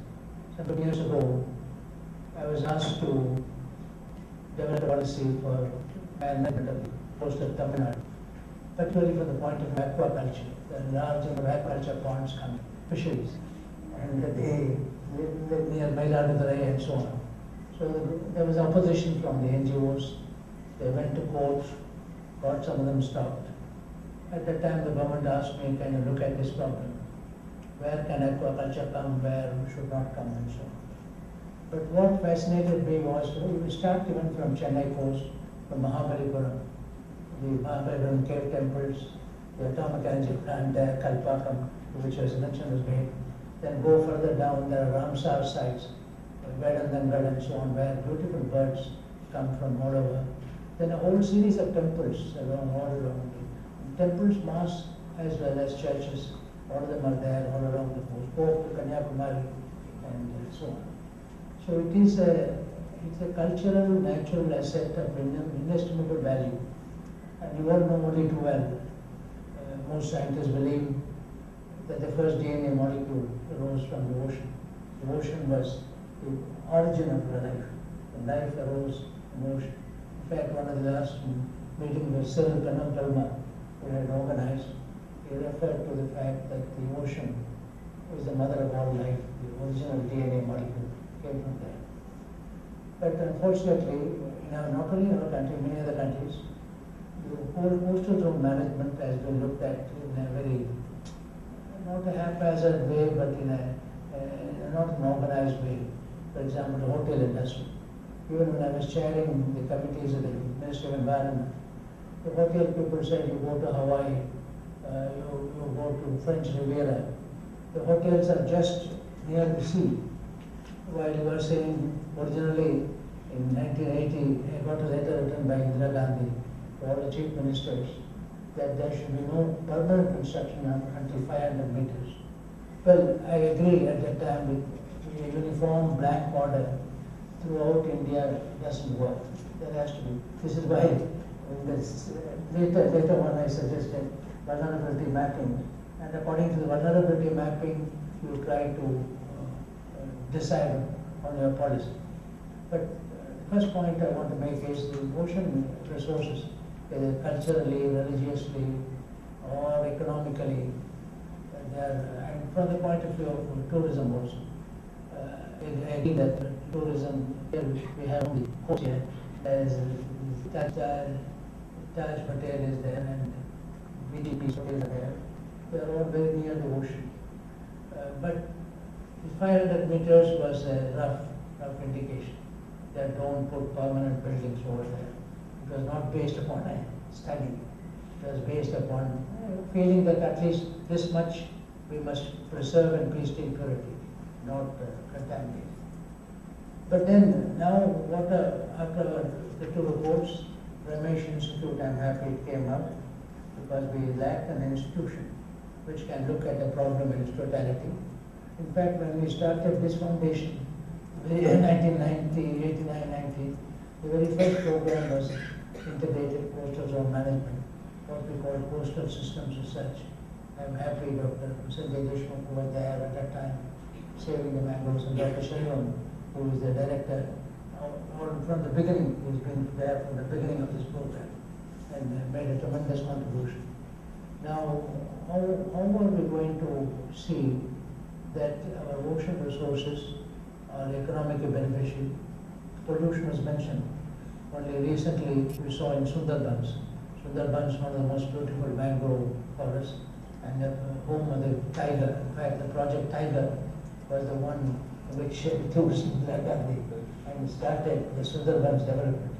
Some years ago, I was asked to develop a policy for management of the coast of Tamil Nadu, particularly from the point of aquaculture. The large number of aquaculture ponds come, fisheries, and they live near Mailadurai and so on. So there was opposition from the NGOs. They went to court, got some of them stopped. At that time, the government asked me, can you look at this problem? Where can aquaculture come, where should not come, and so on. But what fascinated me was, we start even from Chennai coast, from Mahabalipuram, the Mahabalipuram cave temples, the atomic energy plant there, Kalpakam, which was mentioned was made. Then go further down, there are Ramsar sites, Vedandangal and so on, where beautiful birds come from all over. Then a whole series of temples all along. Temples, mosques, as well as churches, all of them are there all along the coast, both to Kanyakumari and so on. So it is it's a cultural, natural asset of inestimable value. And you all know only too well, most scientists believe that the first DNA molecule arose from the ocean. The ocean was the origin of the life. The life arose in the ocean. In fact, one of the last meetings with Cyril Kanam we had organized, he referred to the fact that the ocean is the mother of all life. The original DNA molecule came from there. But unfortunately, not only in our country, many other countries, the whole coastal zone management has been looked at in a very, not a haphazard way, but in a not an organized way. For example, the hotel industry. Even when I was chairing the committees of the Ministry of Environment, the hotel people said, you go to Hawaii, you go to French Riviera. The hotels are just near the sea. While you were saying, originally in 1980, I got a letter written by Indira Gandhi to all the chief ministers that there should be no permanent construction until 500 meters. Well, I agree at that time with a uniform blank border throughout India doesn't work. There has to be. This is why later on I suggested vulnerability mapping. And according to the vulnerability mapping, you try to decide on your policy. But the first point I want to make is the ocean resources, whether culturally, religiously, or economically, and from the point of view of tourism also. I agree that tourism, here we have the coast here, there's Taj Hotel is there, and VGP's hotel is there. They are all very near the ocean. But the 500 meters was a rough indication that don't put permanent buildings over there. It was not based upon a study. It was based upon feeling that at least this much we must preserve and pristine purity, not contaminate. But then now, after the two reports, Ramesh Institute, I'm happy it came up because we lacked an institution which can look at the problem in its totality. In fact, when we started this foundation, in 1990, 89, 90, the very first program was integrated coastal zone management, what we call coastal systems research. I'm happy Dr. Sanjay Deshmukh who was there at that time, saving the mangroves, and Dr. Shalom, who is the director, from the beginning, he's been there from the beginning of this program and made a tremendous contribution. Now, how are we going to see that our ocean resources are economically beneficial? Pollution was mentioned. Only recently we saw in Sundarbans. Sundarbans is one of the most beautiful mangrove forests and the home of the tiger. In fact, the Project Tiger was the one which includes Indira Gandhi and started the Sundarbans development.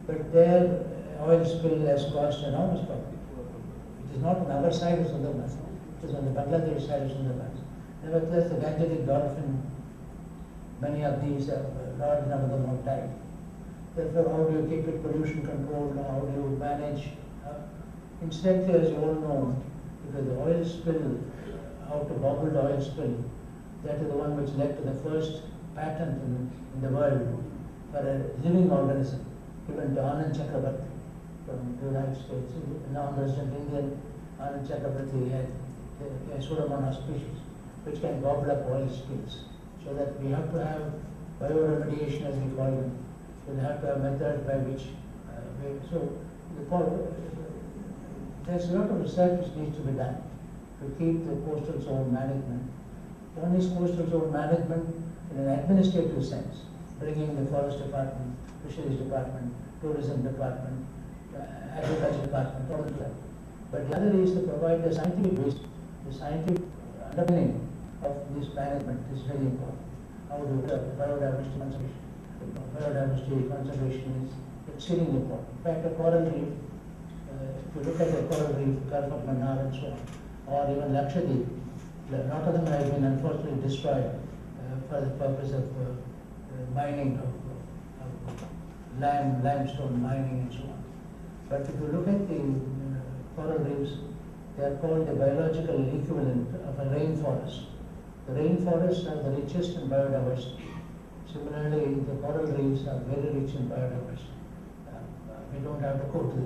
But their oil spill has caused enormous problem. It is not on our side of Sundarbans, it is on the Bangladesh side of Sundarbans. Nevertheless, the Gangetic dolphin, many of these have large number of them have died. Therefore, how do you keep it pollution controlled? How do you manage? Incidentally, as you all know, because the oil spill, out of bobbled oil spill, that is the one which led to the first patent in the world for a living organism given to Anand Chakrabarti from the United States. A non-resident Indian, Anand Chakrabarti had a Pseudomonas species which can gobble up oil spills. So that we have to have bioremediation, as we call them. We have to have methods by which there's a lot of research which needs to be done to keep the coastal zone management. One is coastal zone management in an administrative sense, bringing the forest department, fisheries department, tourism department, agriculture department, all of that. But the other is to provide the scientific base, the scientific underpinning of this management is very important. How do biodiversity conservation? Biodiversity conservation is exceedingly important. In fact, a coral reef, if you look at the coral reef, Gulf of Mannar and so on, or even Lakshadweep, a lot of them have been unfortunately destroyed for the purpose of mining of limestone mining and so on. But if you look at the coral reefs, they are called the biological equivalent of a rainforest. The rainforests are the richest in biodiversity. Similarly, the coral reefs are very rich in biodiversity. We don't have to go to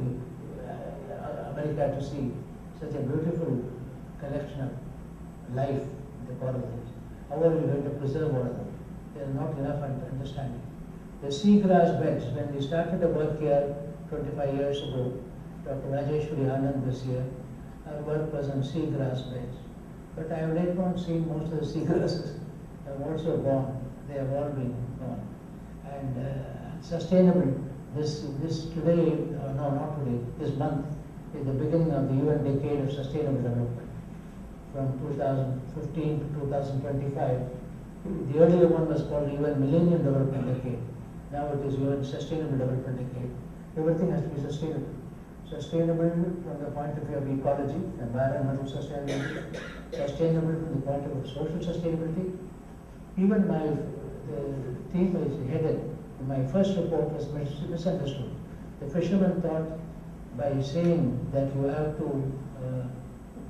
America to see such a beautiful collection of life in the coral reefs. How are we going to preserve all of them? There is not enough understanding. The seagrass beds, when we started the work here 25 years ago, Dr. Rajeshwari Anand was here, our work was on seagrass beds. But I have later on seen most of the seagrasses have also gone. They have all been gone. And sustainable, this today, no, not today, this month is the beginning of the UN Decade of Sustainable Development. From 2015 to 2025, the earlier one was called UN Millennium Development Decade. Now it is UN Sustainable Development Decade. Everything has to be sustainable. Sustainable from the point of view of ecology, environmental sustainability, sustainable from the point of view of social sustainability. Even the theme is headed, in my first report was misunderstood. The fishermen thought by saying that you have to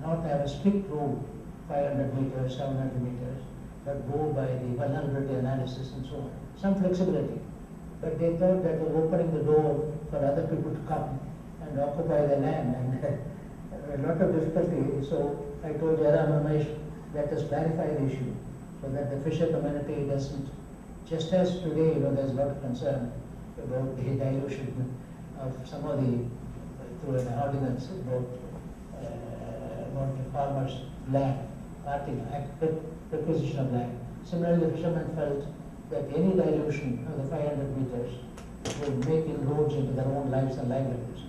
not have a strict rule, 500 meters, 700 meters, but go by the vulnerability analysis and so on. Some flexibility. But they thought that was opening the door for other people to come and occupy the land, and a lot of difficulty. So I told Jairam Ramesh, let us clarify the issue so that the fisher community doesn't, just as today, there's a lot of concern about the dilution of some of the, through an ordinance about the farmers' land, requisition of land. Similarly, the fishermen felt that any dilution of the 500 meters would make inroads into their own lives and livelihoods,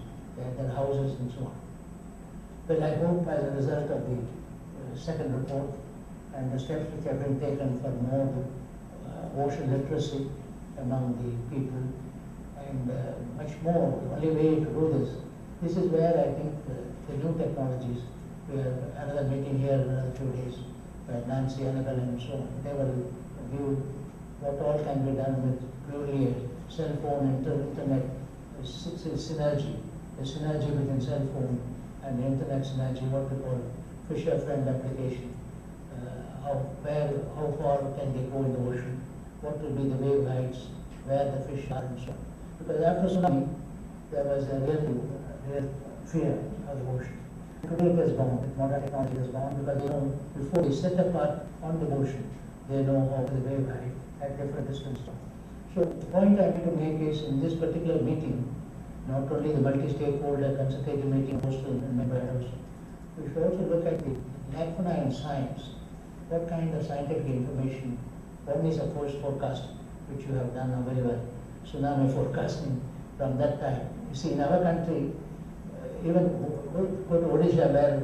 their houses and so on. But I hope as a result of the second report and the steps which have been taken for more ocean literacy among the people and much more, the only way to do this is where I think the new technologies, we have another meeting here in another few days by Nancy, Annabelle and so on. They will review what all can be done with purely cell phone, internet, synergy, the synergy between cell phone and the internet synergy, what we call fisher-friend application. How far can they go in the ocean? What will be the wave heights, where the fish are and so on. Because after tsunami, there was a real fear of the ocean. Today it has gone, with modern technology it has gone, because they know before they set apart on the ocean, they know how the wave height at different distances. So the point I want to make is in this particular meeting, not only the multi-stakeholder consultative meeting hosted in members, we should also look at the lacuna in science. What kind of scientific information? One is of course forecasting, which you have done very well. Tsunami forecasting from that time. You see, in our country, even go to Odisha where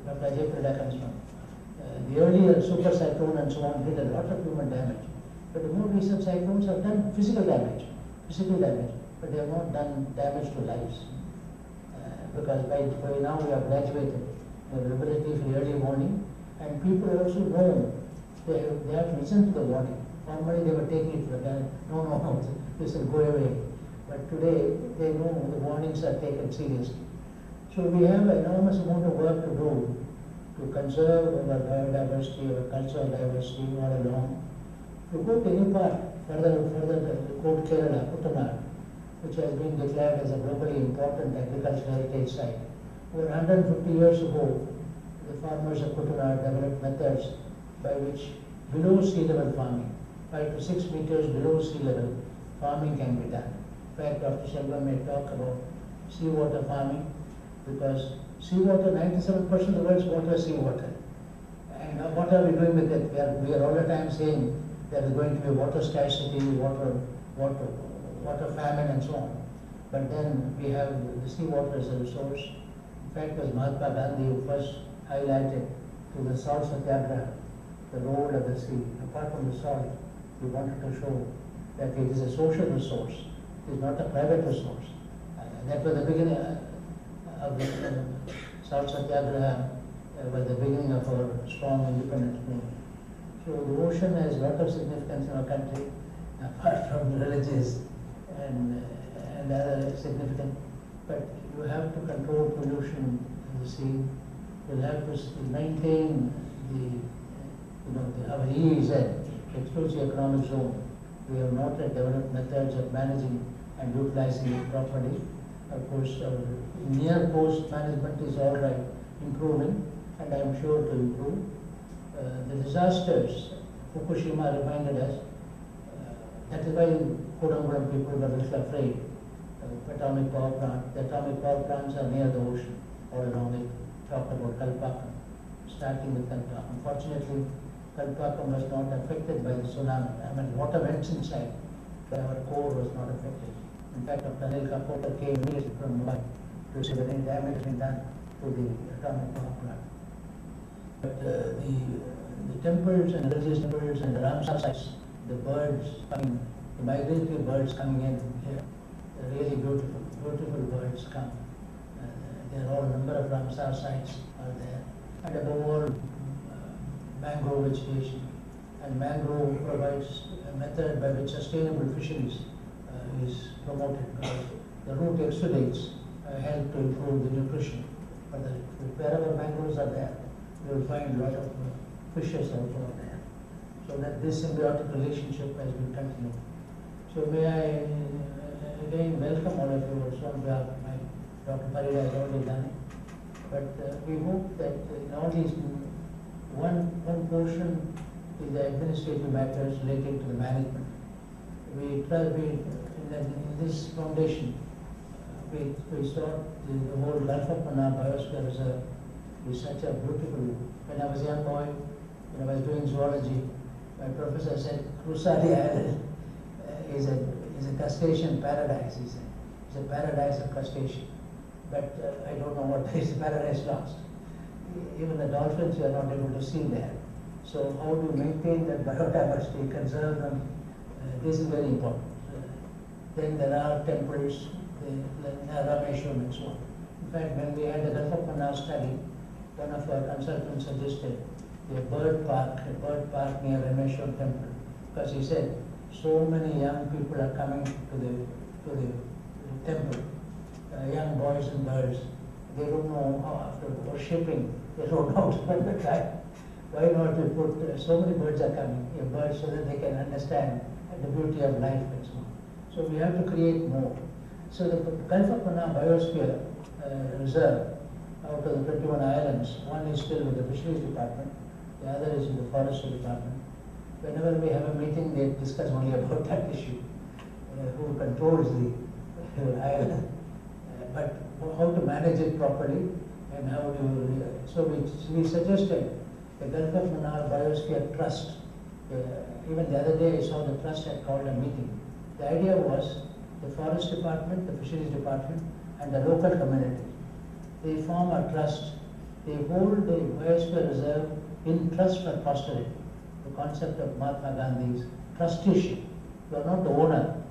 Dr. Ajay Prada comes from. The earlier super cyclone and so on did a lot of human damage. But the more recent cyclones have done physical damage, but they have not done damage to lives. Because by now we have graduated the ability for early warning, and people also know they have to listen to the warning. Normally they were taking it for granted. No, this will go away. But today they know the warnings are taken seriously. So we have an enormous amount of work to do to conserve our biodiversity, our cultural diversity all along. To go to any part, further quote Kerala, Kuttanad, which has been declared as a globally important agricultural heritage site. Over 150 years ago, the farmers of Kuttanad developed methods by which below sea level farming, 5 to 6 meters below sea level, farming can be done. In fact, Dr. Shelvam may talk about seawater farming, because seawater, 97% of the world's water is seawater. And what are we doing with it? We are all the time saying there is going to be water scarcity, water famine and so on. But then we have the seawater as a resource. In fact, it was Mahatma Gandhi who first highlighted to the salt satyagraha the role of the sea. Apart from the salt, we wanted to show that it is a social resource. It is not a private resource. That was the beginning of the salt satyagraha, was the beginning of our strong independence movement. So the ocean has a lot of significance in our country, apart from religious and other significant. But you have to control pollution in the sea. You have to maintain our EEZ, exclusive economic zone. We have not yet developed methods of managing and utilizing it properly. Of course, our near coast management is all right, improving, and I am sure to improve. The disasters, Fukushima reminded us, that is why Kodamgulam people were a little afraid. Atomic power plant, the atomic power plants are near the ocean, all along it. Talked about Kalpakam, starting with Kalpakam. Unfortunately, Kalpakam was not affected by the tsunami. I mean, water went inside, but our core was not affected. In fact, Dr. Anil Kapoor came immediately from Mumbai to see whether any damage has been done to the atomic power plant. But the temples and religious temples and the Ramsar sites, the birds coming, the migratory birds coming in here, the really beautiful birds come. There are all a number of Ramsar sites are there. And above all, mangrove vegetation. And mangrove provides a method by which sustainable fisheries is promoted. The root exudates help to improve the nutrition. But wherever mangroves are there, you will find a lot of fishes also are there. So that this symbiotic relationship has been continued. So may I again welcome all of you also on behalf of my Dr. Parida has already done it. But we hope that in all these, one portion is the administrative matters relating to the management. We try, in this foundation, we saw the whole Gulf of Mannar Biosphere Reserve is such a beautiful. When I was a young boy, when I was doing zoology, my professor said Crusade Island is a crustacean paradise. He said it's a paradise of crustacean. But I don't know what is paradise lost. Even the dolphins you are not able to see there. So how to maintain that biodiversity, conserve them, this is very important. Then there are temples, the Rameshwaram and so on. In fact, when we had the Gulf of Mannar study, one of our consultants suggested a bird park near Rameshwaram temple, because he said so many young people are coming to the temple, young boys and girls. They don't know how after worshipping, they don't know how to spend the time. Why not we put so many birds are coming, birds, so that they can understand the beauty of life and so on. So we have to create more. So the Gulf of Mannar Biosphere Reserve, out of the 21 islands, one is still with the Fisheries Department, the other is with the Forestry Department. Whenever we have a meeting, they discuss only about that issue, who controls the island, but how to manage it properly and how to. So we suggested the Gulf of Mannar Biosphere Trust. Even the other day, I saw the trust had called a meeting. The idea was the Forest Department, the Fisheries Department, and the local community. They form a trust. They hold the Biosphere Reserve in trust for posterity. The concept of Mahatma Gandhi's trusteeship. You are not the owner,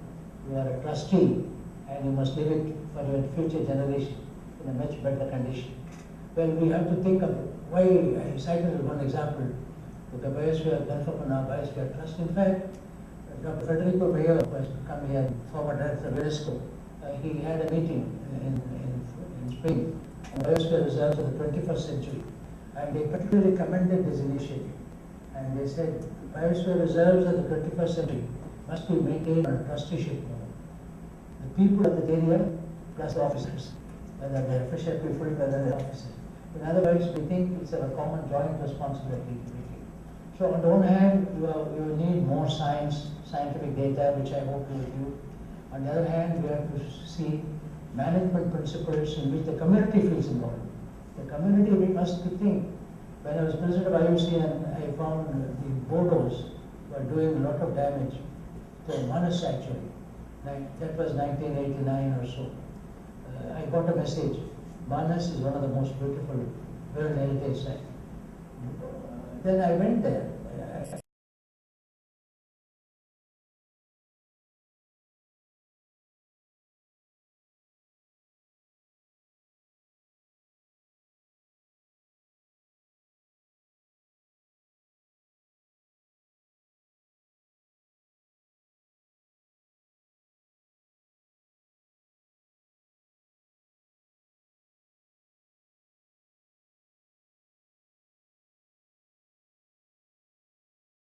you are a trustee, and you must leave it for your future generation in a much better condition. Well, we have to think of why I cited one example with the Biosphere, Gulf of Mannar Biosphere Trust. In fact, Dr. Federico Mayo was come here, former director of UNESCO. He had a meeting in spring on Biosphere reserves of the 21st century, and they particularly commended this initiative. And they said, Biosphere reserves of the 21st century must be maintained on a trusteeship model. The people of the area plus the officers, whether they're official people, whether they're officers. In other words, we think it's a common joint responsibility. So on the one hand, you need more scientific data, which I hope you will do. On the other hand, we have to see management principles in which the community feels involved. The community, we must think. When I was president of IUCN, I found the Bodos were doing a lot of damage to Manas sanctuary. That was 1989 or so. I got a message. Manas is one of the most beautiful World Heritage sites. Then I went there